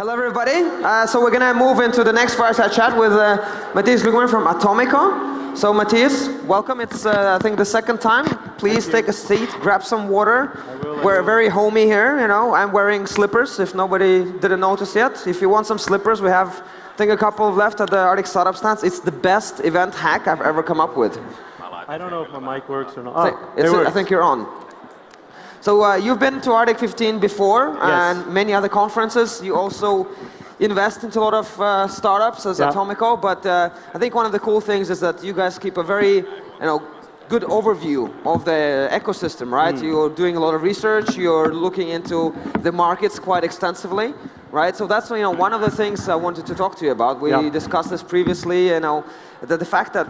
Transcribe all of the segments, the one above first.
Hello, everybody. So we're going to move into the next fireside chat with Mattias Ljungman from Atomico. So Mattias, welcome. It's, I think, the second time. Please take a seat, grab some water. We're very homey here, you know. I'm wearing slippers, if nobody didn't notice yet. If you want some slippers, we have, I think, a couple left at the Arctic Startup stands. It's the best event hack I've ever come up with. I don't know if my mic works or not. I think you're on. So you've been to Arctic15 before, yes, and many other conferences. You also invest into a lot of startups as Atomico, but I think one of the cool things is that you guys keep a very, good overview of the ecosystem, right? You're doing a lot of research. You're looking into the markets quite extensively, right? So that's one of the things I wanted to talk to you about. We discussed this previously, the fact that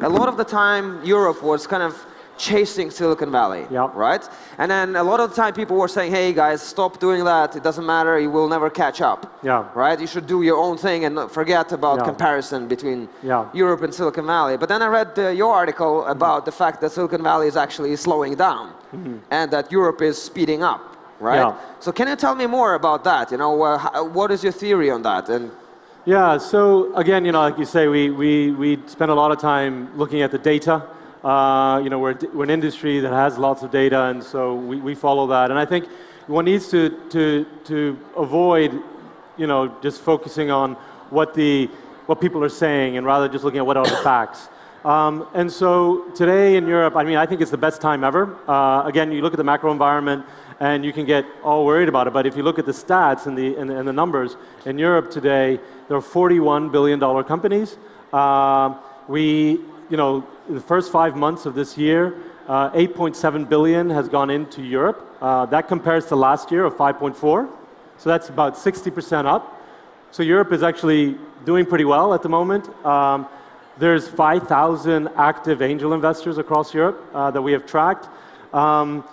a lot of the time Europe was kind of chasing Silicon Valley, right? And then a lot of the time people were saying, hey guys, stop doing that, it doesn't matter, you will never catch up, right? You should do your own thing and not forget about comparison between Europe and Silicon Valley. But then I read your article about the fact that Silicon Valley is actually slowing down and that Europe is speeding up, right? So can you tell me more about that? What is your theory on that? And so again, like you say, we spend a lot of time looking at the data. We're an industry that has lots of data, and so we follow that. And I think one needs to avoid, just focusing on what people are saying, and rather just looking at what are the facts. And so today in Europe, I think it's the best time ever. Again, you look at the macro environment, and you can get all worried about it. But if you look at the stats and the numbers in Europe today, there are 41 billion-dollar companies. The first 5 months of this year, 8.7 billion has gone into Europe. That compares to last year of 5.4. So that's about 60% up. So Europe is actually doing pretty well at the moment. There's 5,000 active angel investors across Europe that we have tracked. And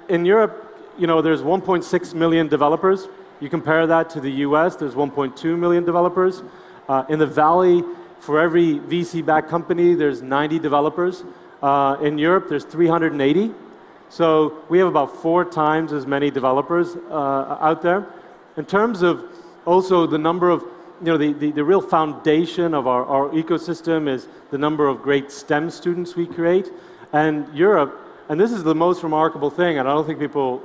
in Europe, there's 1.6 million developers. You compare that to the US, there's 1.2 million developers. In the Valley, for every VC-backed company, there's 90 developers. In Europe, there's 380. So we have about 4 times as many developers out there. In terms of also the number of, the real foundation of our ecosystem is the number of great STEM students we create. And Europe, and this is the most remarkable thing, and I don't think people,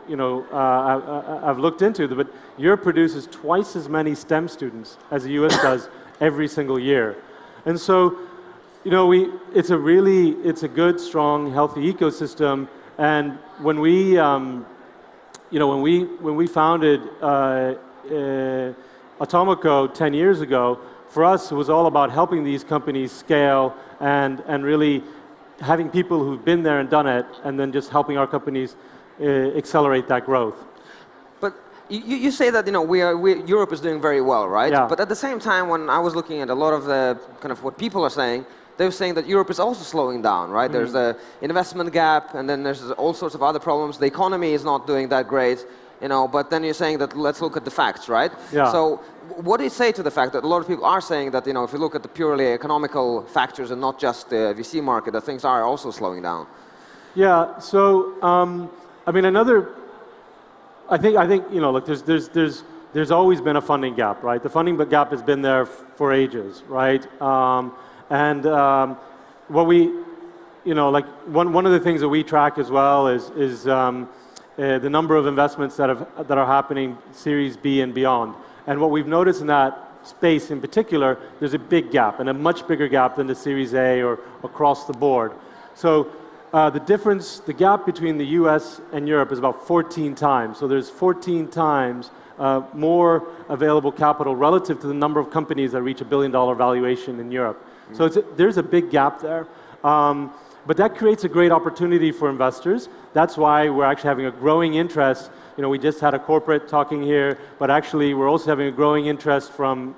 have looked into it, but Europe produces twice as many STEM students as the US does every single year. And so, it's a good, strong, healthy ecosystem. And when we, when we founded Atomico 10 years ago, for us it was all about helping these companies scale and really having people who've been there and done it, and then just helping our companies accelerate that growth. But you say that Europe is doing very well, right? Yeah. But at the same time, when I was looking at a lot of the kind of what people are saying, they were saying that Europe is also slowing down, right? There's the investment gap, and then there's all sorts of other problems. The economy is not doing that great, But then you're saying that let's look at the facts, right? Yeah. So what do you say to the fact that a lot of people are saying that if you look at the purely economical factors and not just the VC market, that things are also slowing down? Yeah. So I think look, there's always been a funding gap, right? The funding gap has been there for ages, right? What we, one of the things that we track as well is the number of investments that are happening Series B and beyond. And what we've noticed in that space in particular, there's a big gap, and a much bigger gap than the Series A or across the board. So the gap between the US and Europe is about 14 times. So there's 14 times more available capital relative to the number of companies that reach $1 billion valuation in Europe. So there's a big gap there. But that creates a great opportunity for investors. That's why we're actually having a growing interest. We just had a corporate talking here, but actually we're also having a growing interest from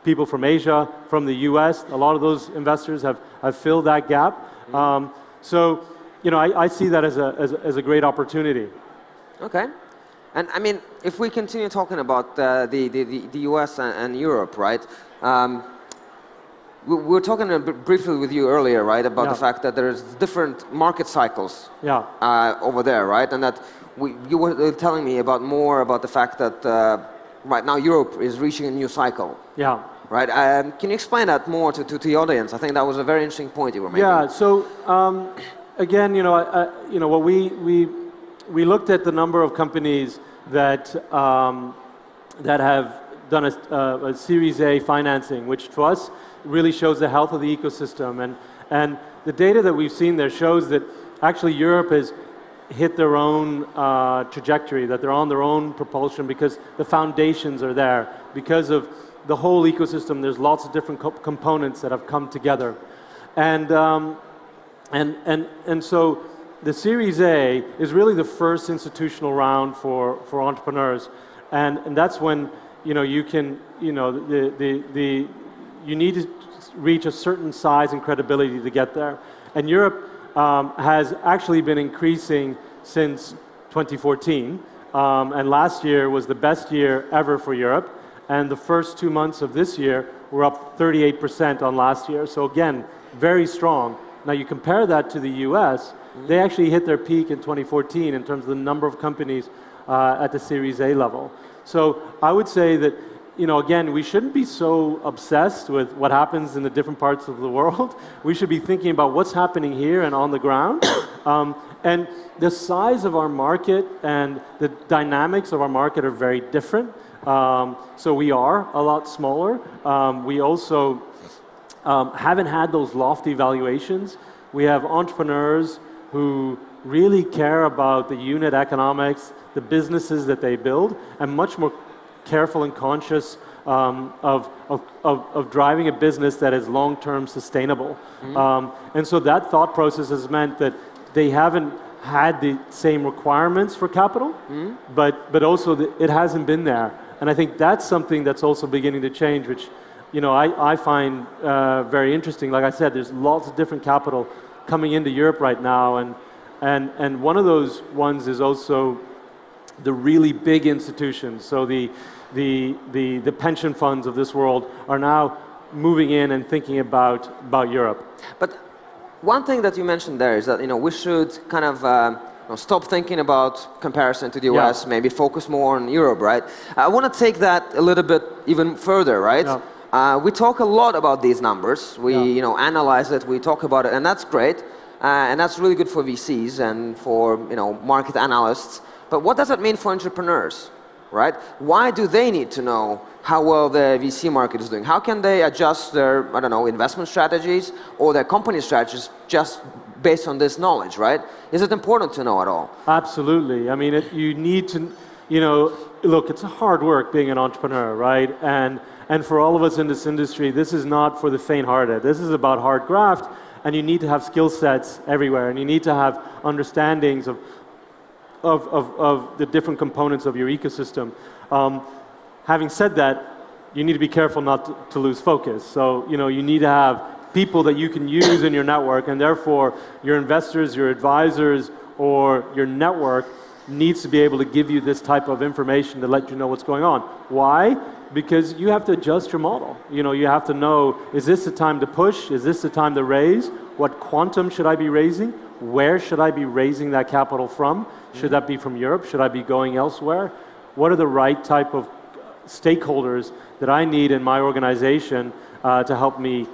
people from Asia, from the US. A lot of those investors have filled that gap. So, I see that as a great opportunity. Okay. And if we continue talking about the US and Europe, right? We were talking briefly with you earlier, right, about the fact that there's different market cycles over there, right? And that you were telling me more about the fact that right now Europe is reaching a new cycle. Yeah. Right. Can you explain that more to the audience? I think that was a very interesting point you were making. Yeah. So again, what we looked at the number of companies that that have done a Series A financing, which to us really shows the health of the ecosystem, and the data that we've seen there shows that actually Europe has hit their own trajectory, that they're on their own propulsion because the foundations are there, because of the whole ecosystem. There's lots of different components that have come together, and so the Series A is really the first institutional round for entrepreneurs, and that's when you can you need to reach a certain size and credibility to get there, and Europe has actually been increasing since 2014, and last year was the best year ever for Europe. And the first 2 months of this year were up 38% on last year. So again, very strong. Now you compare that to the US, they actually hit their peak in 2014 in terms of the number of companies at the Series A level. So I would say that, again, we shouldn't be so obsessed with what happens in the different parts of the world. We should be thinking about what's happening here and on the ground. And the size of our market and the dynamics of our market are very different. So we are a lot smaller. We also haven't had those lofty valuations. We have entrepreneurs who really care about the unit economics, the businesses that they build, and much more careful and conscious of driving a business that is long-term sustainable. And so that thought process has meant that they haven't had the same requirements for capital, but also it hasn't been there. And I think that's something that's also beginning to change, which I find very interesting. Like I said, there's lots of different capital coming into Europe right now, and one of those ones is also the really big institutions. So the pension funds of this world are now moving in and thinking about Europe. But one thing that you mentioned there is that we should kind of stop thinking about comparison to the US, maybe focus more on Europe, right? I want to take that a little bit even further, right? We talk a lot about these numbers. We analyze it, we talk about it, and that's great. And that's really good for VCs and for market analysts. But what does that mean for entrepreneurs, right? Why do they need to know how well the VC market is doing? How can they adjust their, investment strategies or their company strategies just based on this knowledge, right? Is it important to know at all? Absolutely. I mean, you need to, look, it's hard work being an entrepreneur, right? And for all of us in this industry, this is not for the faint-hearted. This is about hard graft, and you need to have skill sets everywhere, and you need to have understandings of the different components of your ecosystem. Having said that, you need to be careful not to lose focus. So, you need to have people that you can use in your network, and therefore your investors, your advisors, or your network needs to be able to give you this type of information to let you know what's going on. Why? Because you have to adjust your model. You have to know, is this the time to push? Is this the time to raise? What quantum should I be raising? Where should I be raising that capital from? Should that be from Europe? Should I be going elsewhere? What are the right type of stakeholders that I need in my organization to help me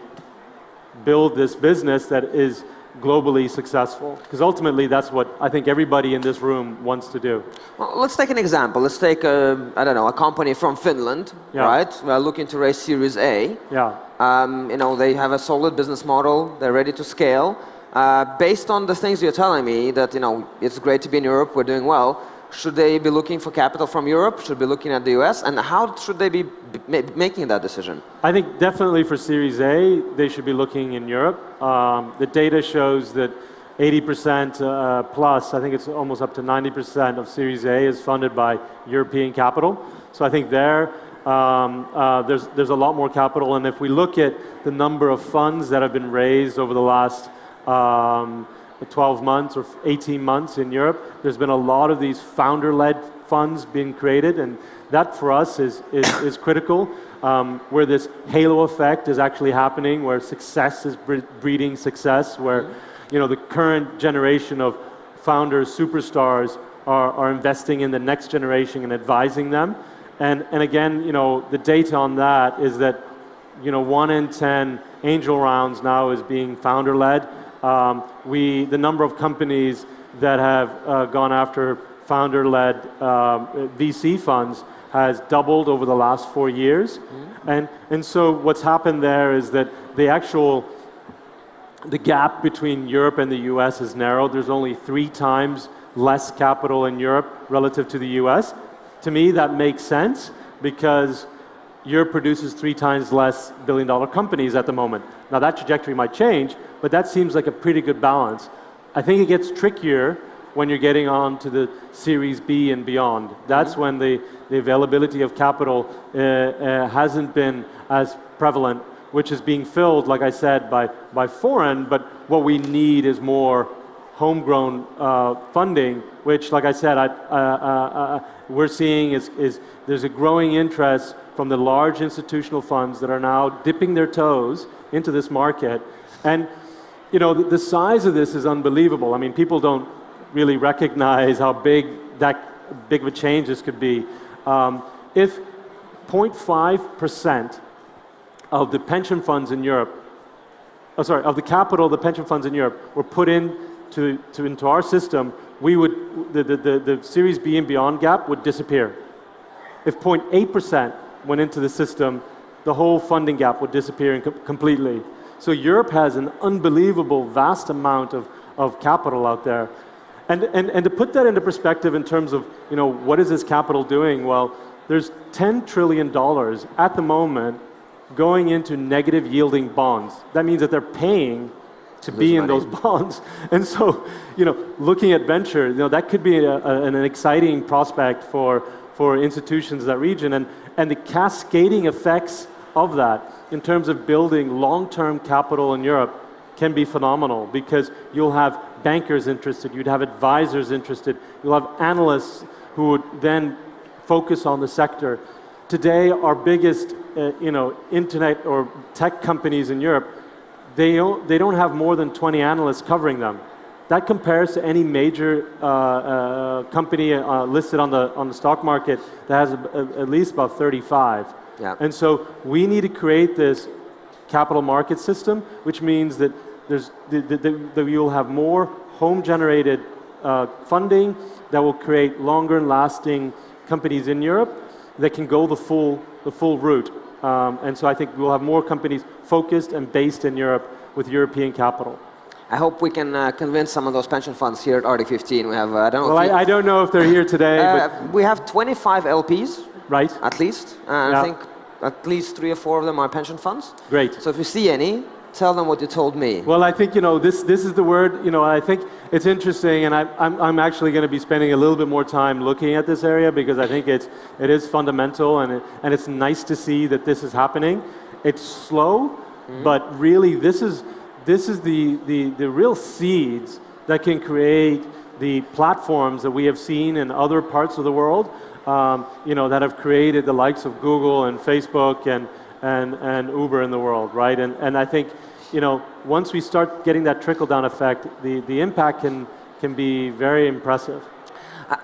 build this business that is globally successful? Because ultimately that's what I think everybody in this room wants to do. Well, let's take an example. Let's take a company from Finland, right? Looking to raise Series A. They have a solid business model. They're ready to scale. Based on the things you're telling me that it's great to be in Europe, we're doing well. Should they be looking for capital from Europe? Should they be looking at the US? And how should they be making that decision? I think definitely for Series A, they should be looking in Europe. The data shows that 80% plus, I think it's almost up to 90% of Series A is funded by European capital. So I think there's a lot more capital. And if we look at the number of funds that have been raised over the last 12 months or 18 months in Europe, there's been a lot of these founder-led funds being created, and that for us is critical, where this halo effect is actually happening, where success is breeding success, where the current generation of founders, superstars are investing in the next generation and advising them. And again, the data on that is that 1 in 10 angel rounds now is being founder-led. The number of companies that have gone after founder-led VC funds has doubled over the last 4 years. And so what's happened there is that the gap between Europe and the US is narrowed. There's only 3 times less capital in Europe relative to the US. To me, that makes sense because Europe produces 3 times less billion-dollar companies at the moment. Now that trajectory might change, but that seems like a pretty good balance. I think it gets trickier when you're getting on to the Series B and beyond. That's when the availability of capital hasn't been as prevalent, which is being filled, like I said, by foreign, but what we need is more homegrown funding, which, like I said, we're seeing is there's a growing interest from the large institutional funds that are now dipping their toes into this market. And the size of this is unbelievable. I mean, people don't really recognize how big of a change this could be. If 0.5% of the pension funds in Europe, of the capital of the pension funds in Europe were put into our system, the Series B and beyond gap would disappear. If 0.8% went into the system, the whole funding gap would disappear completely. So Europe has an unbelievable vast amount of capital out there. And to put that into perspective in terms of, what is this capital doing? Well, there's $10 trillion at the moment going into negative yielding bonds. That means that they're paying to be in those bonds. And so, looking at venture, that could be an exciting prospect for institutions in that region. And the cascading effects of that in terms of building long-term capital in Europe can be phenomenal because you'll have bankers interested, you'd have advisors interested, you'll have analysts who would then focus on the sector. Today, our biggest internet or tech companies in Europe, they don't have more than 20 analysts covering them. That compares to any major company listed on the stock market that has at least about 35. Yeah. And so we need to create this capital market system, which means that that you'll have more home-generated funding that will create longer and lasting companies in Europe that can go the full route. And so I think we'll have more companies focused and based in Europe with European capital. I hope we can convince some of those pension funds here at Arctic15. We have, I don't know. Well, I don't know if they're here today, but we have 25 LPs, right? At least. Yeah. I think at least 3 or 4 of them are pension funds. Great. So if you see any, tell them what you told me. Well, I think this is the word. I think it's interesting, and I'm actually going to be spending a little bit more time looking at this area because I think it is fundamental, and it's nice to see that this is happening. It's slow, but really this is the real seeds that can create the platforms that we have seen in other parts of the world. That have created the likes of Google and Facebook and Uber in the world, right? And I think, once we start getting that trickle-down effect, the impact can be very impressive.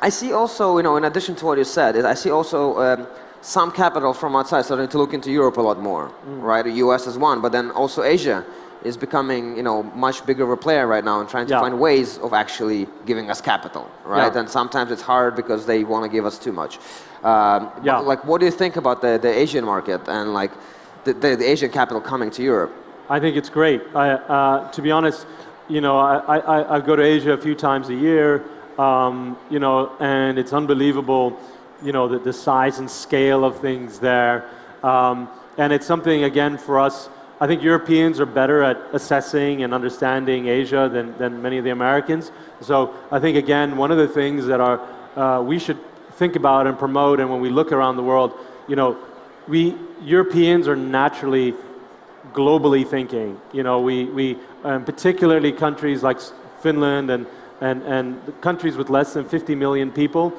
I see also, in addition to what you said, I see also some capital from outside starting to look into Europe a lot more, right? The US is one, but then also Asia is becoming, much bigger of a player right now and trying to find ways of actually giving us capital, right? And sometimes it's hard because they want to give us too much. Like, what do you think about the Asian market and like the Asian capital coming to Europe? I think it's great. To be honest, I go to Asia a few times a year, and it's unbelievable, the size and scale of things there. And it's something, again, for us, I think Europeans are better at assessing and understanding Asia than many of the Americans. So I think, again, one of the things that we should think about and promote, and when we look around the world, we Europeans are naturally globally thinking. We particularly countries like Finland and countries with less than 50 million people.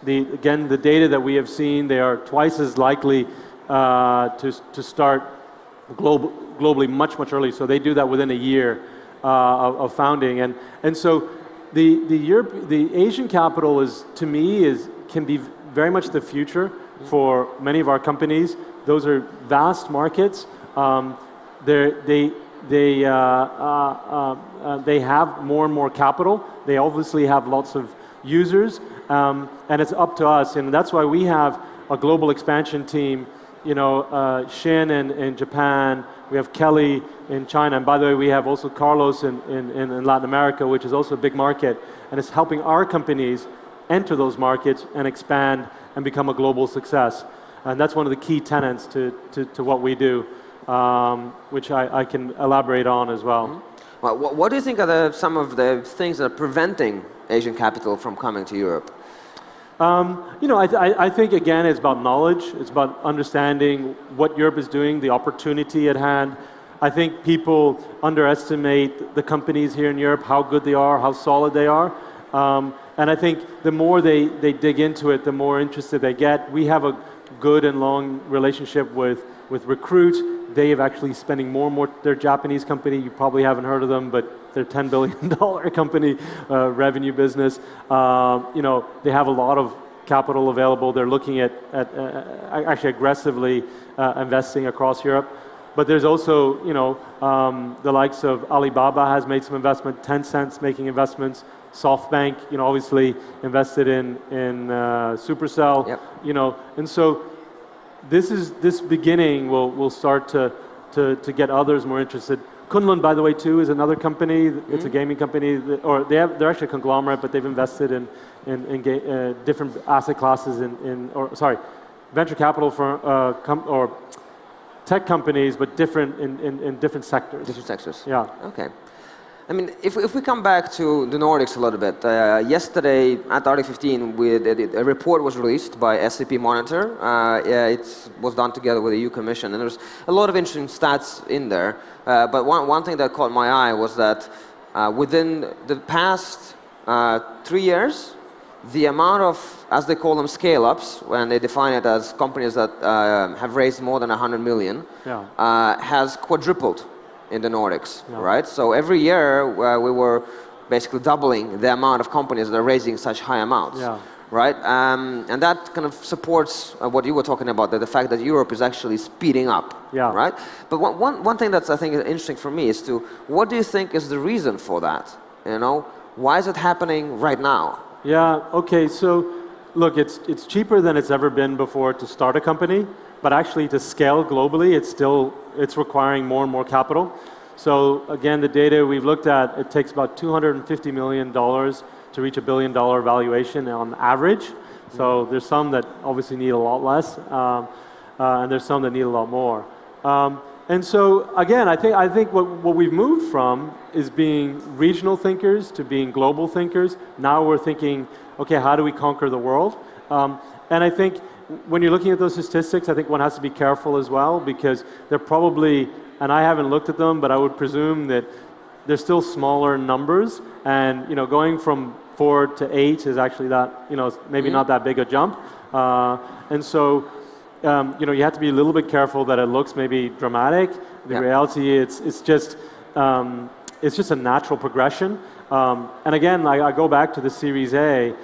Again, the data that we have seen, they are twice as likely to start globally much early. So they do that within a year of founding, and so the Asian capital can be very much the future for many of our companies. Those are vast markets. They have more and more capital. They obviously have lots of users, and it's up to us. And that's why we have a global expansion team. You know, Shin in Japan. We have Kelly in China. And by the way, we have also Carlos in Latin America, which is also a big market. And it's helping our companies enter those markets and expand and become a global success. And that's one of the key tenets to what we do, which I can elaborate on as well. Mm-hmm. Well, what do you think are some of the things that are preventing Asian capital from coming to Europe? You know, I think, again, it's about knowledge. It's about understanding what Europe is doing, the opportunity at hand. I think people underestimate the companies here in Europe, how good they are, how solid they are. And I think the more they dig into it, the more interested they get. We have a good and long relationship with Recruit. They have actually spending more and more. They're a Japanese company. You probably haven't heard of them, but they're $10 billion company, revenue business. You know, they have a lot of capital available. They're looking at actually aggressively investing across Europe. But there's also, you know, the likes of Alibaba has made some investment. Tencent's making investments. SoftBank, you know, obviously invested in Supercell. Yep. You know, and so this beginning will start to get others more interested. Kunlun, by the way, too, is another company. It's a gaming company, they're actually a conglomerate, but they've invested in different asset classes venture capital for or tech companies, but different in different sectors. Different sectors. Yeah. Okay. I mean, if we come back to the Nordics a little bit, yesterday at Arctic15, a report was released by SAP Monitor. It was done together with the EU Commission, and there's a lot of interesting stats in there. But one thing that caught my eye was that within the past 3 years, the amount of, as they call them, scale-ups, when they define it as companies that have raised more than 100 million, has quadrupled in the Nordics, right? So every year we were basically doubling the amount of companies that are raising such high amounts, right? And that kind of supports what you were talking about, the fact that Europe is actually speeding up, right? But one thing that's, I think, interesting for me is what do you think is the reason for that? You know, why is it happening right now? Yeah, okay, so look, it's cheaper than it's ever been before to start a company, but actually to scale globally, it's requiring more and more capital. So again, the data we've looked at, it takes about $250 million to reach $1 billion valuation on average. So there's some that obviously need a lot less, and there's some that need a lot more. And so again, I think what we've moved from is being regional thinkers to being global thinkers. Now we're thinking, okay, how do we conquer the world? And I think when you're looking at those statistics, I think one has to be careful as well, because they're probably, and I haven't looked at them, but I would presume that they're still smaller numbers, and you know, going from 4 to 8 is actually that, you know, maybe not that big a jump. And so, you know, you have to be a little bit careful that it looks maybe dramatic. The reality, it's just a natural progression. And again, I go back to the Series A.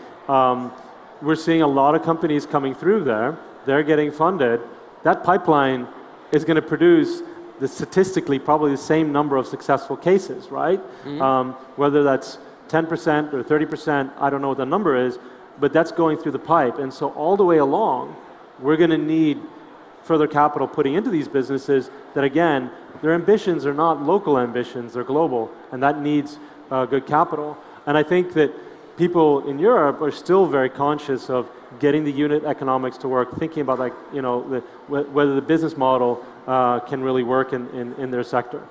We're seeing a lot of companies coming through there. They're getting funded. That pipeline is going to produce statistically probably the same number of successful cases, right? Whether that's 10% or 30%, I don't know what the number is, but that's going through the pipe. And so all the way along, we're going to need further capital putting into these businesses that, again, their ambitions are not local ambitions, they're global, and that needs good capital. And I think that people in Europe are still very conscious of getting the unit economics to work, thinking about, like, you know, whether the business model can really work in their sector.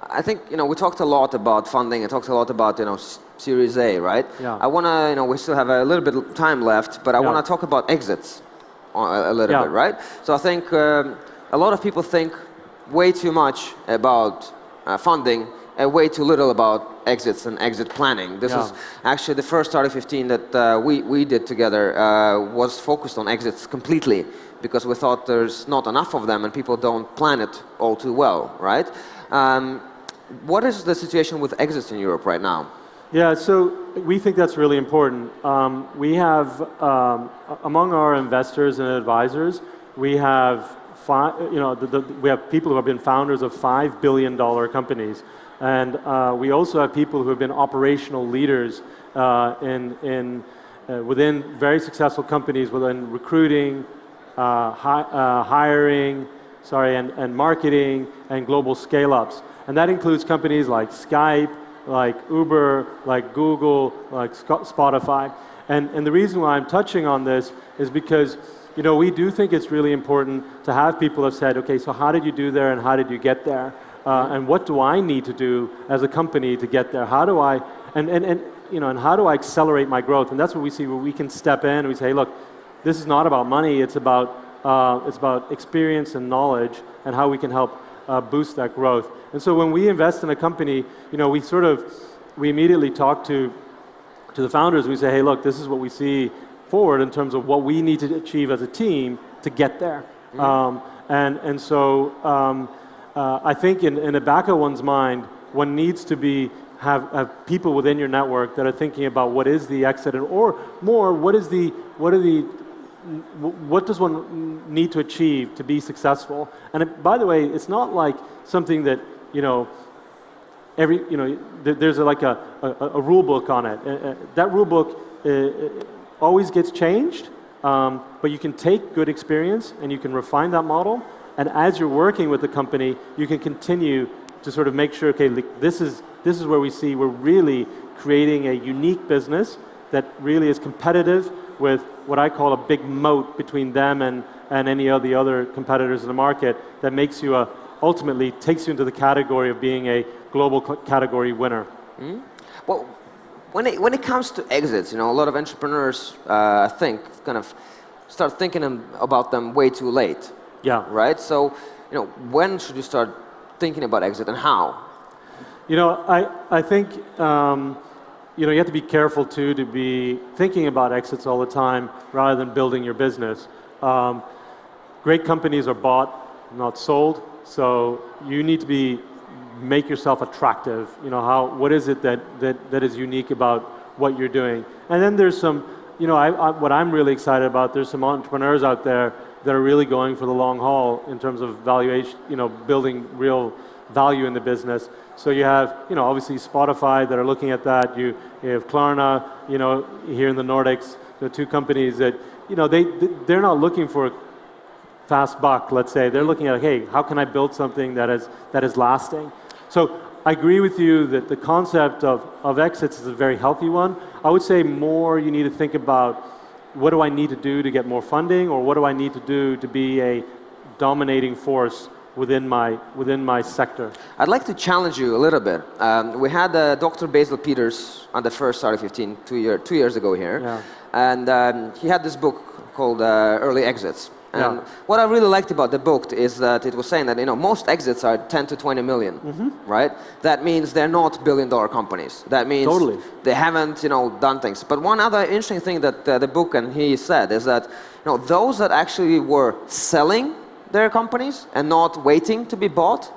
I think, you know, we talked a lot about funding. I talked a lot about, you know, Series A, right? Yeah. I want to, you know, we still have a little bit of time left, but I want to talk about exits a little bit, right? So I think a lot of people think way too much about funding and way too little about exits and exit planning. This is actually the first Arctic15 that we did together was focused on exits completely, because we thought there's not enough of them and people don't plan it all too well, right? What is the situation with exits in Europe right now? Yeah, so we think that's really important. We have, among our investors and advisors, we have we have people who have been founders of $5 billion companies, and we also have people who have been operational leaders within very successful companies within recruiting, hiring, and marketing and global scale-ups, and that includes companies like Skype, like Uber, like Google, like Spotify, and the reason why I'm touching on this is because we do think it's really important to have people have said, okay, so how did you do there and how did you get there? And what do I need to do as a company to get there? How do I, and how do I accelerate my growth? And that's what we see where we can step in and we say, hey, look, this is not about money, it's about experience and knowledge and how we can help boost that growth. And so when we invest in a company, we immediately talk to the founders. We say, hey, look, this is what we see forward in terms of what we need to achieve as a team to get there. I think in the back of one's mind, one needs to have people within your network that are thinking about what is the exit, or more, what does one need to achieve to be successful? And by the way, it's not like something that there's like a rule book on it. That rule book always gets changed, but you can take good experience and you can refine that model. And as you're working with the company, you can continue to sort of make sure, okay, this is where we see we're really creating a unique business that really is competitive with what I call a big moat between them and any of the other competitors in the market that makes you ultimately takes you into the category of being a global category winner. Mm-hmm. Well, when it comes to exits, a lot of entrepreneurs, I think, kind of start thinking about them way too late. Yeah. Right? So, when should you start thinking about exit and how? I think you have to be careful too to be thinking about exits all the time rather than building your business. Great companies are bought, not sold. So you need to make yourself attractive. What is it that is unique about what you're doing? And then there's some, what I'm really excited about. There's some entrepreneurs out there that are really going for the long haul in terms of valuation, building real value in the business. So you have, obviously Spotify that are looking at that. You have Klarna, here in the Nordics, the two companies that, they're not looking for a fast buck, let's say. They're looking at, hey, how can I build something that is lasting? So I agree with you that the concept of exits is a very healthy one. I would say more you need to think about what do I need to do to get more funding, or what do I need to do to be a dominating force within my sector. I'd like to challenge you a little bit. We had Dr. Basil Peters on the first Arctic15 2 years ago here, and he had this book called Early Exits. And what I really liked about the book is that it was saying that most exits are 10 to 20 million, right? That means they're not billion-dollar companies. That means they haven't done things. But one other interesting thing that the book and he said is that those that actually were selling their companies and not waiting to be bought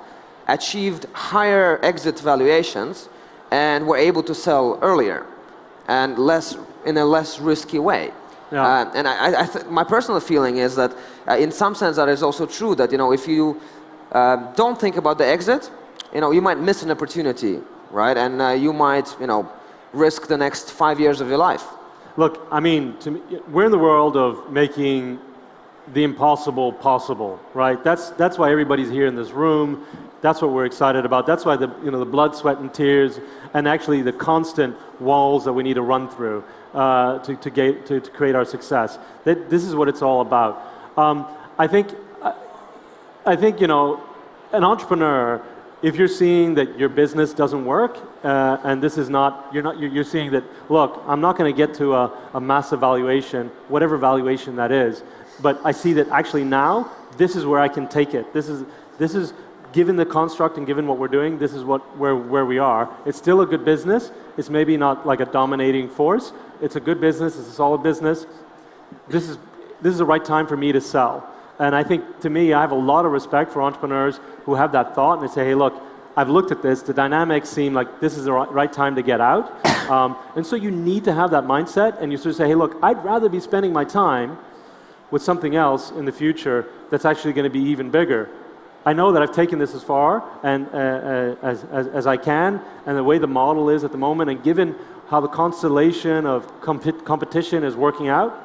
achieved higher exit valuations and were able to sell earlier and in a less risky way. Yeah. And my personal feeling is that in some sense that is also true, that if you don't think about the exit, you might miss an opportunity, right? And you might risk the next 5 years of your life. Look, I mean, we're in the world of making the impossible possible, right? That's why everybody's here in this room. That's what we're excited about. That's why the blood, sweat, and tears, and actually the constant walls that we need to run through to create our success. This is what it's all about. I think an entrepreneur, if you're seeing that your business doesn't work, and this is not, you're seeing that, look, I'm not going to get to a massive valuation, whatever valuation that is, but I see that actually now this is where I can take it. This is given the construct and given what we're doing, this is where we are. It's still a good business. It's maybe not like a dominating force. It's a good business. It's a solid business. This is the right time for me to sell. And I think, to me, I have a lot of respect for entrepreneurs who have that thought and they say, hey, look, I've looked at this, the dynamics seem like this is the right time to get out. And so you need to have that mindset, and you sort of say, hey, look, I'd rather be spending my time with something else in the future that's actually going to be even bigger. I know that I've taken this as far and as I can, and the way the model is at the moment, and given how the constellation of competition is working out,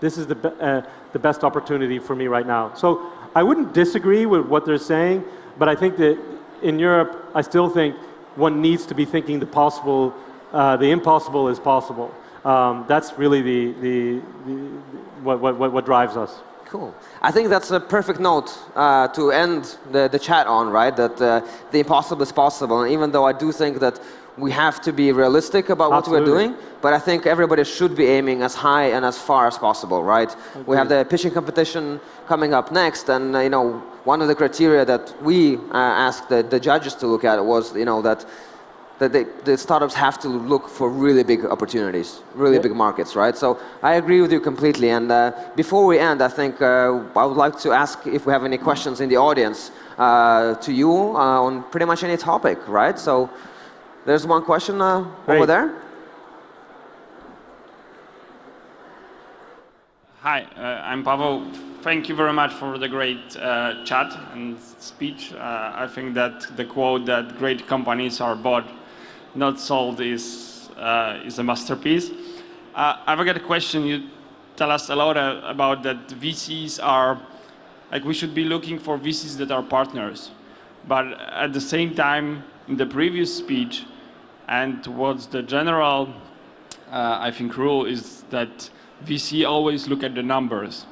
this is the best opportunity for me right now. So I wouldn't disagree with what they're saying, but I think that in Europe, I still think one needs to be thinking the possible, the impossible is possible. That's really what drives us. Cool. I think that's a perfect note to end the chat on, right? That the impossible is possible. And even though I do think that we have to be realistic about what we're doing, but I think everybody should be aiming as high and as far as possible, right? Okay. We have the pitching competition coming up next, and you know, one of the criteria that we asked the judges to look at was, you know, that the startups have to look for really big opportunities, really big markets, right? So I agree with you completely. And before we end, I think I would like to ask if we have any questions in the audience to you on pretty much any topic, right? So there's one question over there. Hi, I'm Pavel. Thank you very much for the great chat and speech. I think that the quote that great companies are bought, not sold is a masterpiece. I've got a question. You tell us a lot about that VCs are, like, we should be looking for VCs that are partners. But at the same time, in the previous speech, and towards the general, I think, rule is that VC always look at the numbers.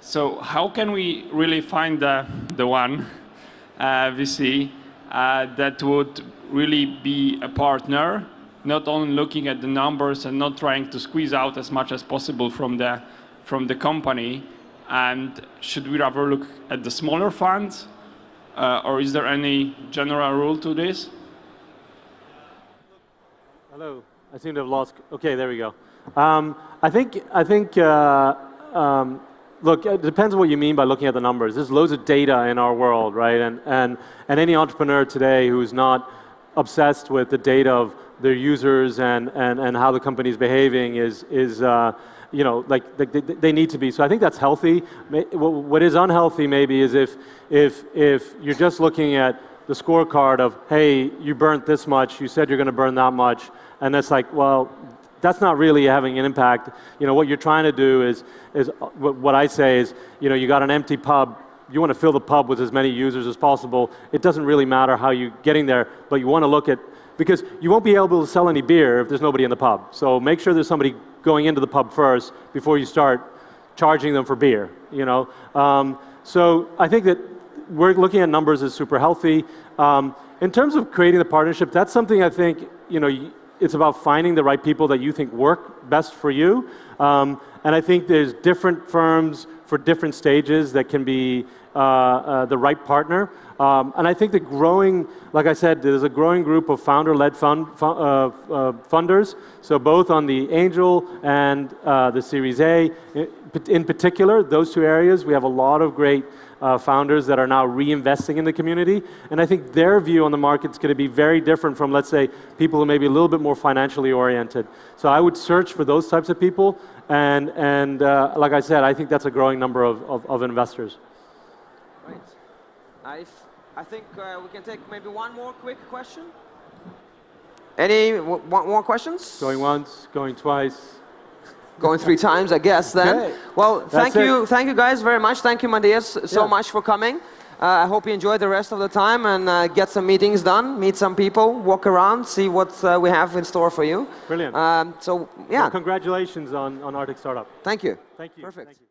So how can we really find the one VC that would really be a partner, not only looking at the numbers and not trying to squeeze out as much as possible from the company? And should we rather look at the smaller funds, or is there any general rule to this? Hello, I seem to have lost. Okay, there we go. I think. Look, it depends on what you mean by looking at the numbers. There's loads of data in our world, right? And any entrepreneur today who's not obsessed with the data of their users and how the company's behaving is you know, like they need to be. So I think that's healthy. What is unhealthy maybe is if you're just looking at the scorecard of, hey, you burnt this much, you said you're going to burn that much, and that's like, well, that's not really having an impact. You know, what you're trying to do is what I say is, you know, you got an empty pub, you want to fill the pub with as many users as possible. It doesn't really matter how you're getting there, but you want to look at, because you won't be able to sell any beer if there's nobody in the pub. So make sure there's somebody going into the pub first before you start charging them for beer, you know. So I think that we're looking at numbers as super healthy. In terms of creating the partnership, that's something I think, you know, it's about finding the right people that you think work best for you. And I think there's different firms for different stages that can be the right partner. And I think the growing, like I said, there's a growing group of founder-led funders. So both on the angel and the Series A, in particular, those two areas, we have a lot of great founders that are now reinvesting in the community. And I think their view on the market is going to be very different from, let's say, people who may be a little bit more financially oriented. So I would search for those types of people. And like I said, I think that's a growing number of investors. Right. I think we can take maybe one more quick question. Any more questions? Going once, going twice. Going 3 times, I guess, then. Okay. Well, thank you guys very much. Thank you, Mattias, so much for coming. I hope you enjoy the rest of the time and get some meetings done, meet some people, walk around, see what we have in store for you. Brilliant. So, yeah. Well, congratulations on Arctic Startup. Thank you. Thank you. Perfect. Thank you.